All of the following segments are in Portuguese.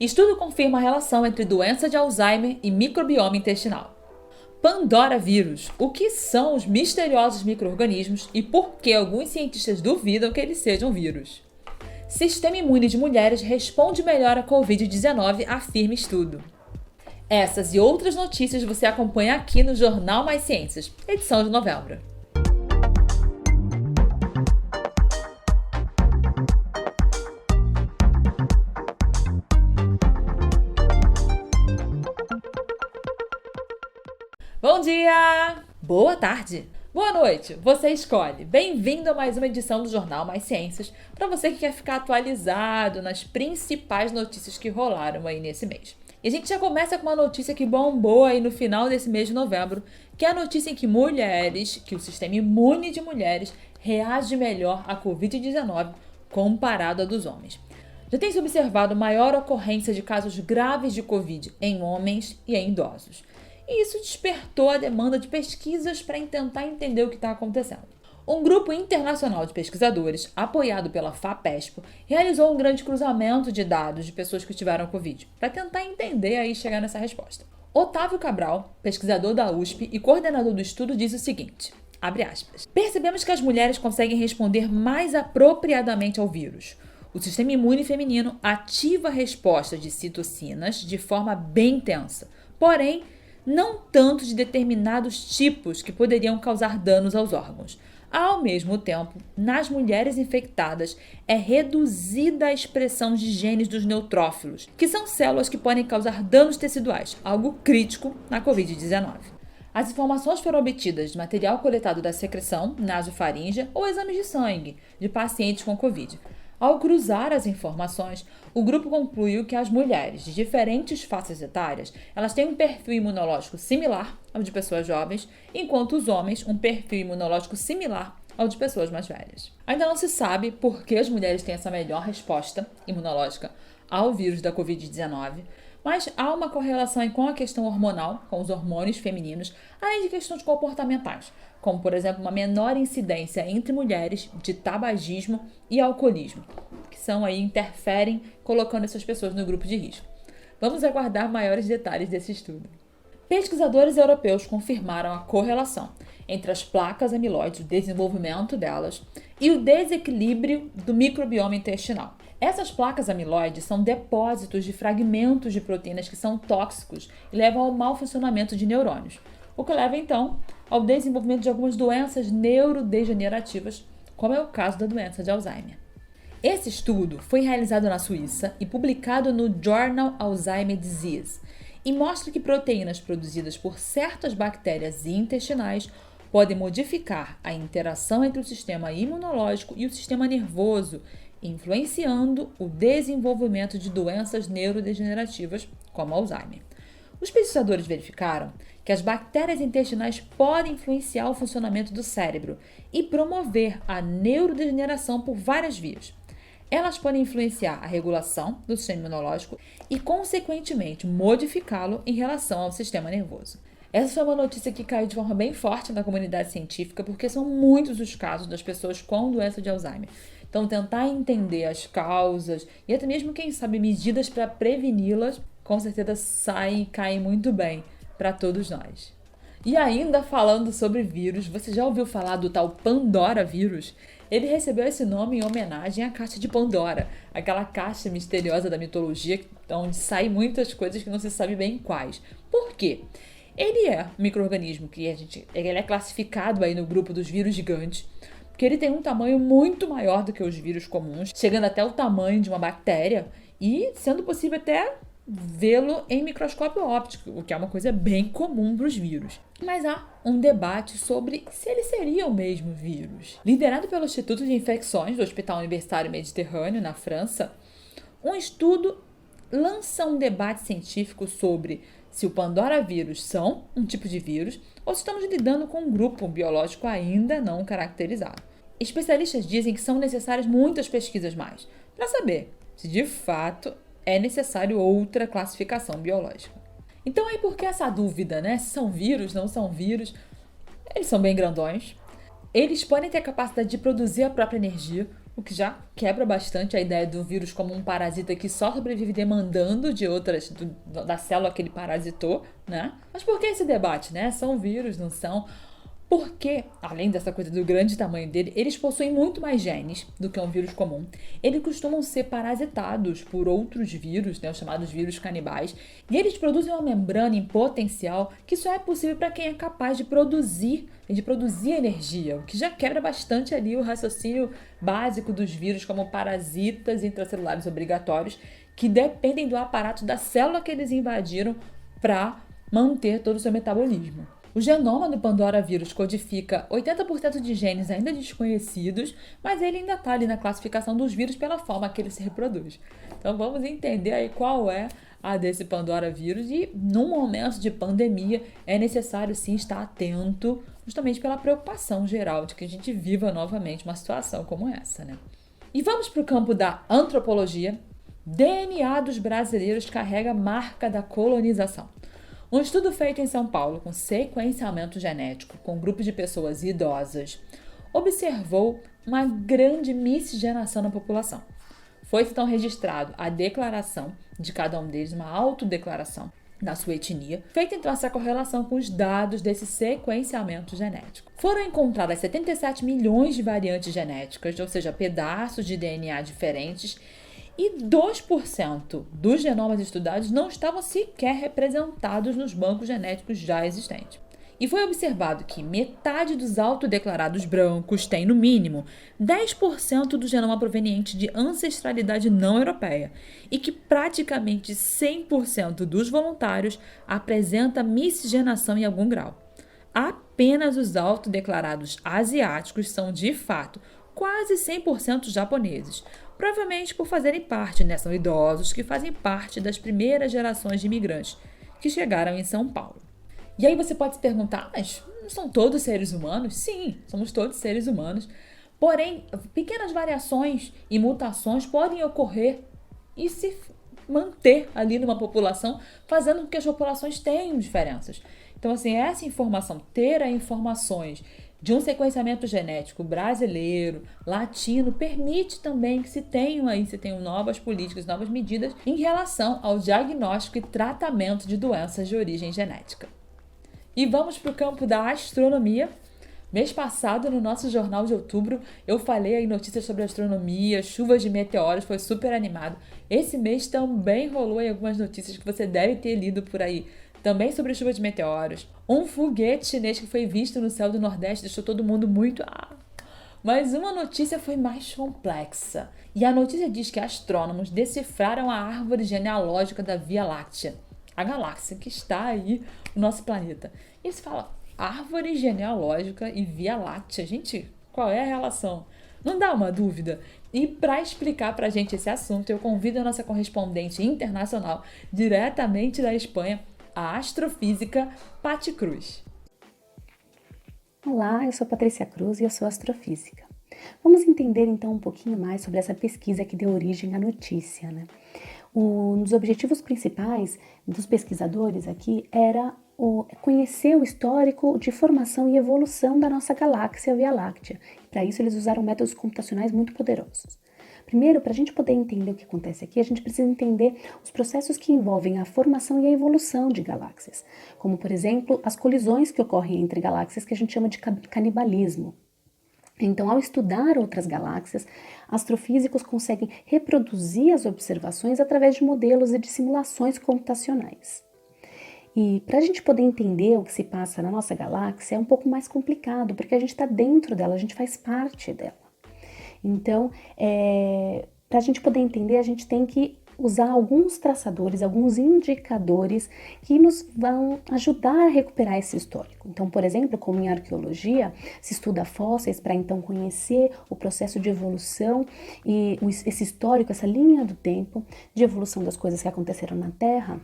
Estudo confirma a relação entre doença de Alzheimer e microbioma intestinal. Pandora vírus. O que são os misteriosos micro-organismos e por que alguns cientistas duvidam que eles sejam vírus? Sistema imune de mulheres responde melhor à Covid-19, afirma estudo. Essas e outras notícias você acompanha aqui no Jornal Mais Ciências, edição de novembro. Bom dia! Boa tarde! Boa noite! Você escolhe. Bem-vindo a mais uma edição do Jornal Mais Ciências, para você que quer ficar atualizado nas principais notícias que rolaram aí nesse mês. E a gente já começa com uma notícia que bombou aí no final desse mês de novembro, que é a notícia em que o sistema imune de mulheres reage melhor à Covid-19 comparado a dos homens. Já tem se observado maior ocorrência de casos graves de Covid em homens e em idosos. E isso despertou a demanda de pesquisas para tentar entender o que está acontecendo. Um grupo internacional de pesquisadores, apoiado pela FAPESP, realizou um grande cruzamento de dados de pessoas que tiveram Covid, para tentar entender e chegar nessa resposta. Otávio Cabral, pesquisador da USP e coordenador do estudo, diz o seguinte, abre aspas, percebemos que as mulheres conseguem responder mais apropriadamente ao vírus. O sistema imune feminino ativa a resposta de citocinas de forma bem intensa, porém, não tanto de determinados tipos que poderiam causar danos aos órgãos. Ao mesmo tempo, nas mulheres infectadas, é reduzida a expressão de genes dos neutrófilos, que são células que podem causar danos teciduais, algo crítico na Covid-19. As informações foram obtidas de material coletado da secreção nasofaríngea ou exames de sangue de pacientes com Covid. Ao cruzar as informações, o grupo concluiu que as mulheres de diferentes faixas etárias, elas têm um perfil imunológico similar ao de pessoas jovens, enquanto os homens um perfil imunológico similar ao de pessoas mais velhas. Ainda não se sabe por que as mulheres têm essa melhor resposta imunológica ao vírus da Covid-19, mas há uma correlação com a questão hormonal, com os hormônios femininos, além de questões comportamentais, como, por exemplo, uma menor incidência entre mulheres de tabagismo e alcoolismo, que interferem colocando essas pessoas no grupo de risco. Vamos aguardar maiores detalhes desse estudo. Pesquisadores europeus confirmaram a correlação entre as placas amiloides, o desenvolvimento delas, e o desequilíbrio do microbioma intestinal. Essas placas amiloides são depósitos de fragmentos de proteínas que são tóxicos e levam ao mau funcionamento de neurônios, o que leva, então, ao desenvolvimento de algumas doenças neurodegenerativas, como é o caso da doença de Alzheimer. Esse estudo foi realizado na Suíça e publicado no Journal Alzheimer Disease e mostra que proteínas produzidas por certas bactérias intestinais podem modificar a interação entre o sistema imunológico e o sistema nervoso, influenciando o desenvolvimento de doenças neurodegenerativas, como Alzheimer. Os pesquisadores verificaram que as bactérias intestinais podem influenciar o funcionamento do cérebro e promover a neurodegeneração por várias vias. Elas podem influenciar a regulação do sistema imunológico e, consequentemente, modificá-lo em relação ao sistema nervoso. Essa foi uma notícia que caiu de forma bem forte na comunidade científica, porque são muitos os casos das pessoas com doença de Alzheimer. Então, tentar entender as causas e até mesmo, quem sabe, medidas para preveni-las, com certeza cai muito bem para todos nós. E ainda falando sobre vírus, você já ouviu falar do tal Pandora vírus? Ele recebeu esse nome em homenagem à caixa de Pandora, aquela caixa misteriosa da mitologia, onde saem muitas coisas que não se sabe bem quais. Por quê? Ele é um micro-organismo que ele é classificado aí no grupo dos vírus gigantes, porque ele tem um tamanho muito maior do que os vírus comuns, chegando até o tamanho de uma bactéria e sendo possível até vê-lo em microscópio óptico, o que é uma coisa bem comum para os vírus. Mas há um debate sobre se ele seria o mesmo vírus. Liderado pelo Instituto de Infecções do Hospital Universitário Mediterrâneo, na França, um estudo lança um debate científico sobre se o Pandora vírus são um tipo de vírus ou se estamos lidando com um grupo biológico ainda não caracterizado. Especialistas dizem que são necessárias muitas pesquisas mais para saber se de fato é necessário outra classificação biológica. Então aí por que essa dúvida, né? Se são vírus, não são vírus? Eles são bem grandões. Eles podem ter a capacidade de produzir a própria energia, o que já quebra bastante a ideia do vírus como um parasita que só sobrevive demandando de outras, da célula que ele parasitou, né? Mas por que esse debate, né? São vírus, não são? Porque, além dessa coisa do grande tamanho dele, eles possuem muito mais genes do que um vírus comum. Eles costumam ser parasitados por outros vírus, né, os chamados vírus canibais, e eles produzem uma membrana em potencial que só é possível para quem é capaz de produzir energia, o que já quebra bastante ali o raciocínio básico dos vírus como parasitas intracelulares obrigatórios que dependem do aparato da célula que eles invadiram para manter todo o seu metabolismo. O genoma do Pandora vírus codifica 80% de genes ainda desconhecidos, mas ele ainda está ali na classificação dos vírus pela forma que ele se reproduz. Então vamos entender aí qual é a desse Pandora vírus e num momento de pandemia é necessário sim estar atento, justamente pela preocupação geral de que a gente viva novamente uma situação como essa, né? E vamos para o campo da antropologia. DNA dos brasileiros carrega a marca da colonização. Um estudo feito em São Paulo com sequenciamento genético com grupos de pessoas idosas observou uma grande miscigenação na população. Foi então registrado a declaração de cada um deles, uma autodeclaração da sua etnia, feita então essa correlação com os dados desse sequenciamento genético. Foram encontradas 77 milhões de variantes genéticas, ou seja, pedaços de DNA diferentes, e 2% dos genomas estudados não estavam sequer representados nos bancos genéticos já existentes. E foi observado que metade dos autodeclarados brancos tem, no mínimo, 10% do genoma proveniente de ancestralidade não europeia e que praticamente 100% dos voluntários apresenta miscigenação em algum grau. Apenas os autodeclarados asiáticos são, de fato, quase 100% japoneses, provavelmente por fazerem parte, né? São idosos que fazem parte das primeiras gerações de imigrantes que chegaram em São Paulo. E aí você pode se perguntar, mas não são todos seres humanos? Sim, somos todos seres humanos. Porém, pequenas variações e mutações podem ocorrer e se manter ali numa população, fazendo com que as populações tenham diferenças. Então, assim, essa informação, ter informações de um sequenciamento genético brasileiro, latino, permite também que se tenham novas políticas, novas medidas em relação ao diagnóstico e tratamento de doenças de origem genética. E vamos para o campo da astronomia. Mês passado, no nosso jornal de outubro, eu falei aí notícias sobre astronomia, chuvas de meteoros, foi super animado. Esse mês também rolou aí algumas notícias que você deve ter lido por aí. Também sobre chuva de meteoros. Um foguete chinês que foi visto no céu do Nordeste deixou todo mundo muito... Mas uma notícia foi mais complexa. E a notícia diz que astrônomos decifraram a árvore genealógica da Via Láctea, a galáxia que está aí no nosso planeta. E se fala árvore genealógica e Via Láctea. Gente, qual é a relação? Não dá uma dúvida? E para explicar para a gente esse assunto, eu convido a nossa correspondente internacional, diretamente da Espanha, a astrofísica Paty Cruz. Olá, eu sou Patrícia Cruz e eu sou astrofísica. Vamos entender então um pouquinho mais sobre essa pesquisa que deu origem à notícia, né? Um dos objetivos principais dos pesquisadores aqui era conhecer o histórico de formação e evolução da nossa galáxia Via Láctea. Para isso eles usaram métodos computacionais muito poderosos. Primeiro, para a gente poder entender o que acontece aqui, a gente precisa entender os processos que envolvem a formação e a evolução de galáxias, como, por exemplo, as colisões que ocorrem entre galáxias, que a gente chama de canibalismo. Então, ao estudar outras galáxias, astrofísicos conseguem reproduzir as observações através de modelos e de simulações computacionais. E para a gente poder entender o que se passa na nossa galáxia é um pouco mais complicado, porque a gente está dentro dela, a gente faz parte dela. Então, para a gente poder entender, a gente tem que usar alguns traçadores, alguns indicadores que nos vão ajudar a recuperar esse histórico. Então, por exemplo, como em arqueologia, se estuda fósseis para então conhecer o processo de evolução e esse histórico, essa linha do tempo de evolução das coisas que aconteceram na Terra.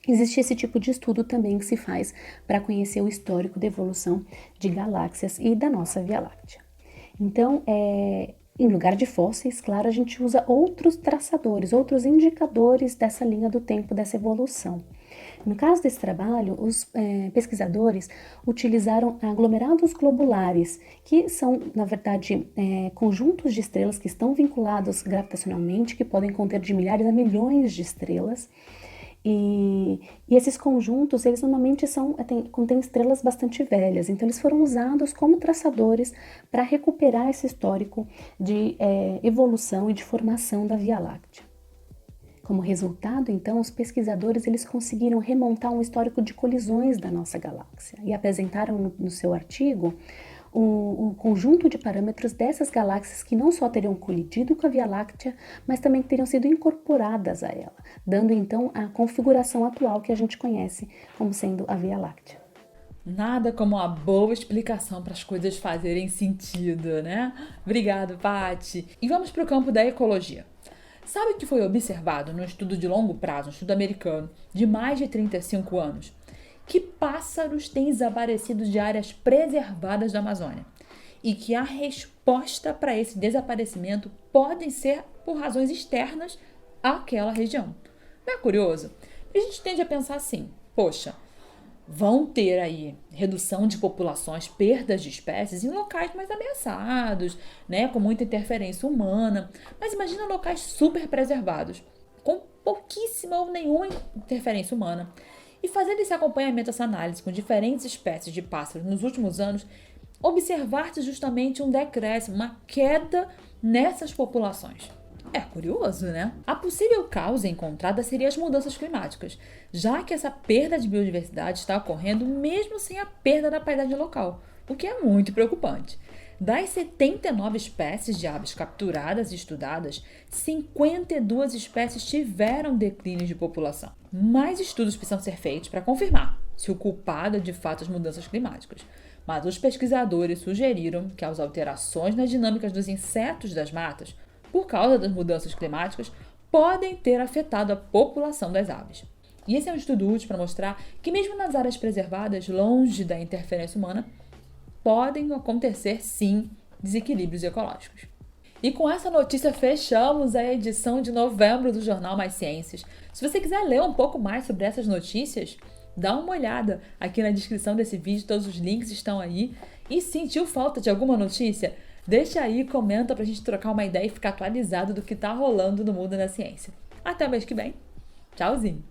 Existe esse tipo de estudo também que se faz para conhecer o histórico da evolução de galáxias e da nossa Via Láctea. Então, em lugar de fósseis, claro, a gente usa outros traçadores, outros indicadores dessa linha do tempo, dessa evolução. No caso desse trabalho, os pesquisadores utilizaram aglomerados globulares, que são, na verdade, conjuntos de estrelas que estão vinculados gravitacionalmente, que podem conter de milhares a milhões de estrelas. E esses conjuntos, eles normalmente contêm estrelas bastante velhas, então eles foram usados como traçadores para recuperar esse histórico de evolução e de formação da Via Láctea. Como resultado, então, os pesquisadores eles conseguiram remontar um histórico de colisões da nossa galáxia e apresentaram no seu artigo um conjunto de parâmetros dessas galáxias que não só teriam colidido com a Via Láctea, mas também teriam sido incorporadas a ela, dando então a configuração atual que a gente conhece como sendo a Via Láctea. Nada como uma boa explicação para as coisas fazerem sentido, né? Obrigado, Paty. E vamos para o campo da ecologia. Sabe o que foi observado num estudo de longo prazo, um estudo americano, de mais de 35 anos? Que pássaros têm desaparecido de áreas preservadas da Amazônia e que a resposta para esse desaparecimento podem ser por razões externas àquela região. Não é curioso? A gente tende a pensar assim, poxa, vão ter aí redução de populações, perdas de espécies em locais mais ameaçados, né, com muita interferência humana, mas imagina locais super preservados, com pouquíssima ou nenhuma interferência humana. E fazendo esse acompanhamento, essa análise com diferentes espécies de pássaros nos últimos anos, observar-se justamente um decréscimo, uma queda nessas populações. É curioso, né? A possível causa encontrada seria as mudanças climáticas, já que essa perda de biodiversidade está ocorrendo mesmo sem a perda da paisagem local, o que é muito preocupante. Das 79 espécies de aves capturadas e estudadas, 52 espécies tiveram declínio de população. Mais estudos precisam ser feitos para confirmar se o culpado é de fato as mudanças climáticas. Mas os pesquisadores sugeriram que as alterações nas dinâmicas dos insetos das matas, por causa das mudanças climáticas, podem ter afetado a população das aves. E esse é um estudo útil para mostrar que mesmo nas áreas preservadas, longe da interferência humana, podem acontecer, sim, desequilíbrios ecológicos. E com essa notícia fechamos a edição de novembro do Jornal Mais Ciências. Se você quiser ler um pouco mais sobre essas notícias, dá uma olhada aqui na descrição desse vídeo, todos os links estão aí. E sentiu falta de alguma notícia? Deixa aí, comenta pra gente trocar uma ideia e ficar atualizado do que tá rolando no mundo da ciência. Até o mês que vem. Tchauzinho!